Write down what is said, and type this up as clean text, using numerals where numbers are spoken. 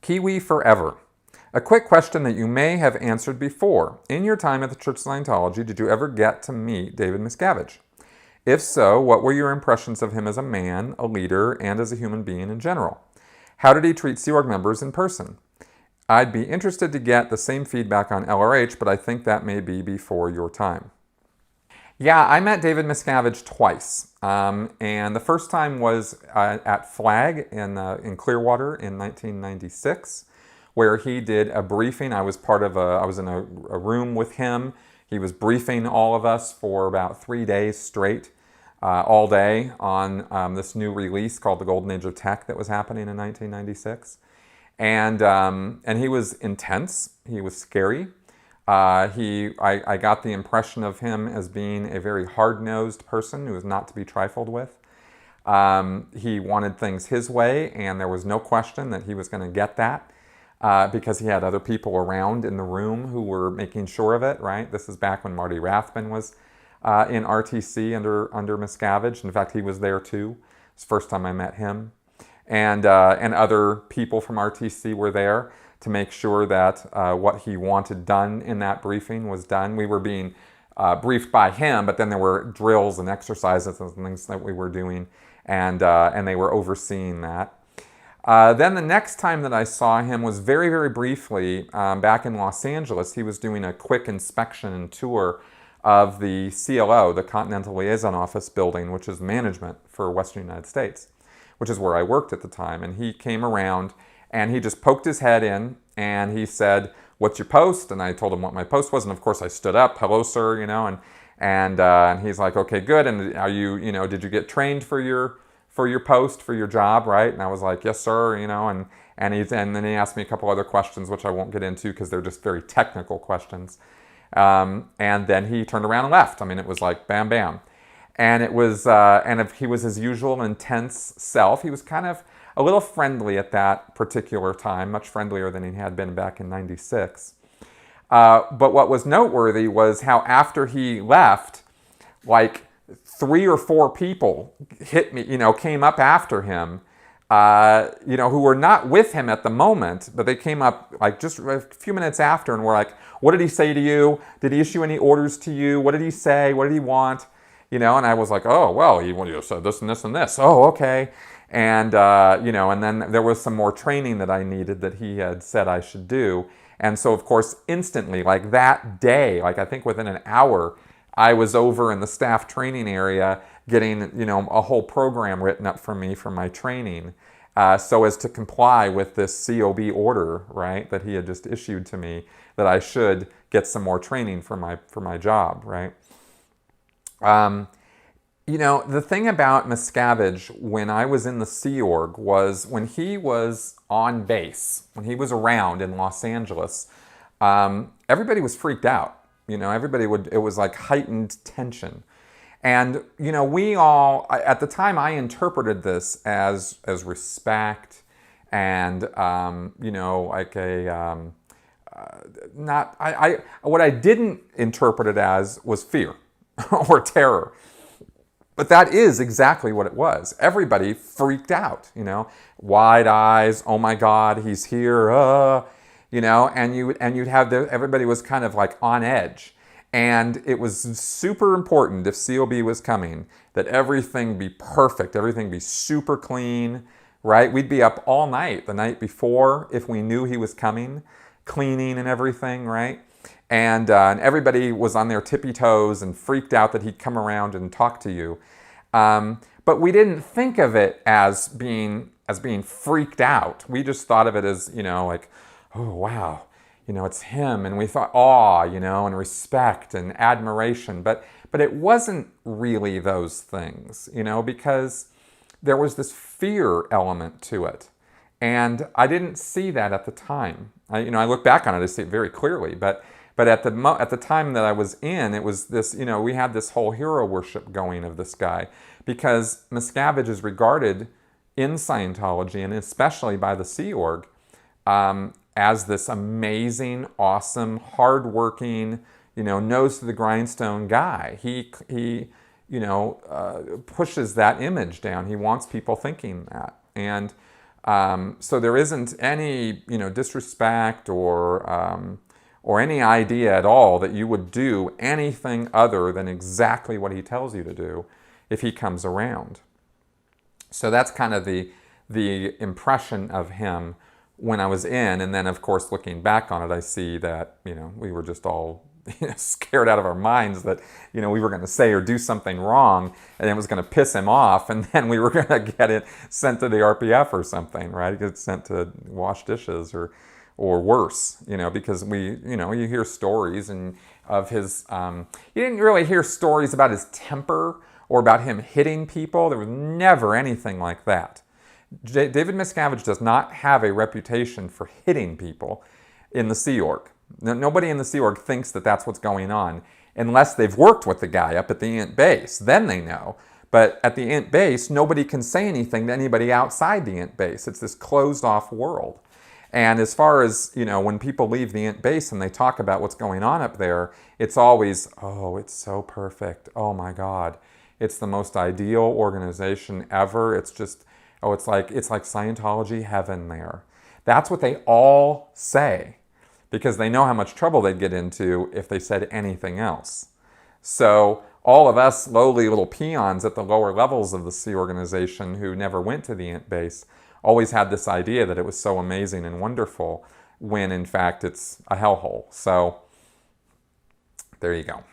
Kiwi forever. A quick question that you may have answered before. In your time at the Church of Scientology, did you ever get to meet David Miscavige? If so, what were your impressions of him as a man, a leader, and as a human being in general? How did he treat Sea Org members in person? I'd be interested to get the same feedback on LRH, but I think that may be before your time. Yeah, I met David Miscavige twice, and the first time was at Flag in Clearwater in 1996, where he did a briefing. I was in a room with him. He was briefing all of us for about 3 days straight, all day on this new release called The Golden Age of Tech that was happening in 1996. And he was intense. He was scary. I got the impression of him as being a very hard-nosed person who was not to be trifled with. He wanted things his way, and there was no question that he was going to get that because he had other people around in the room who were making sure of it, right? This is back when Marty Rathbun was in RTC under Miscavige. In fact, he was there too. It's the first time I met him. And other people from RTC were there to make sure that what he wanted done in that briefing was done. We were being briefed by him, but then there were drills and exercises and things that we were doing, and they were overseeing that. Then the next time that I saw him was very, very briefly back in Los Angeles. He was doing a quick inspection and tour of the CLO, the Continental Liaison Office building, which is management for Western United States, which is where I worked at the time. And he came around and he just poked his head in and he said, "What's your post?" And I told him what my post was. And of course I stood up, "Hello, sir," and he's like, "Okay, good. And are you, did you get trained for your post, for your job, right?" And I was like, "Yes, sir," and then he asked me a couple other questions, which I won't get into because they're just very technical questions. And then he turned around and left. I mean, it was like bam, bam. And it was, and if he was his usual intense self, he was kind of a little friendly at that particular time, much friendlier than he had been back in '96. But what was noteworthy was how after he left, like 3 or 4 people hit me, came up after him, who were not with him at the moment, but they came up like just a few minutes after and were like, "What did he say to you? Did he issue any orders to you? What did he say? What did he want?" And I was like, "Oh, well, he said this and this and this. Oh, okay." And, and then there was some more training that I needed that he had said I should do. And so, of course, instantly, like that day, like I think within an hour, I was over in the staff training area getting, a whole program written up for me for my training so as to comply with this COB order, right, that he had just issued to me that I should get some more training for my job, right? The thing about Miscavige when I was in the Sea Org was when he was on base, when he was around in Los Angeles, everybody was freaked out. It was like heightened tension. And, we all, at the time I interpreted this as respect and, like what I didn't interpret it as was fear or terror. But that is exactly what it was. Everybody freaked out, wide eyes, "Oh my God, he's here," and you'd have everybody was kind of like on edge. And it was super important if COB was coming that everything be perfect, everything be super clean, right? We'd be up all night the night before if we knew he was coming, cleaning and everything, right? And everybody was on their tippy toes and freaked out that he'd come around and talk to you. But we didn't think of it as being freaked out. We just thought of it as, like, "Oh, wow, it's him." And we thought awe, and respect and admiration. But it wasn't really those things, because there was this fear element to it. And I didn't see that at the time. I look back on it, I see it very clearly. But at the time that I was in, it was this, we had this whole hero worship going of this guy because Miscavige is regarded in Scientology and especially by the Sea Org as this amazing, awesome, hardworking, nose to the grindstone guy. He pushes that image down. He wants people thinking that. And So there isn't any, disrespect or any idea at all that you would do anything other than exactly what he tells you to do if he comes around. So that's kind of the impression of him when I was in. And then, of course, looking back on it, I see that, we were just all scared out of our minds that, we were going to say or do something wrong and it was going to piss him off. And then we were going to get it sent to the RPF or something, right? Get sent to wash dishes or worse, because you hear stories and of his, you didn't really hear stories about his temper or about him hitting people. There was never anything like that. David Miscavige does not have a reputation for hitting people in the Sea Org. Nobody in the Sea Org thinks that that's what's going on unless they've worked with the guy up at the Int base. Then they know. But at the Int base, nobody can say anything to anybody outside the Int base. It's this closed-off world. And as far as, when people leave the Int base and they talk about what's going on up there, it's always, oh, it's so perfect. Oh, my God. It's the most ideal organization ever. It's just, it's like Scientology heaven there. That's what they all say because they know how much trouble they'd get into if they said anything else. So all of us lowly little peons at the lower levels of the Sea organization who never went to the Int base always had this idea that it was so amazing and wonderful when in fact it's a hellhole. So there you go.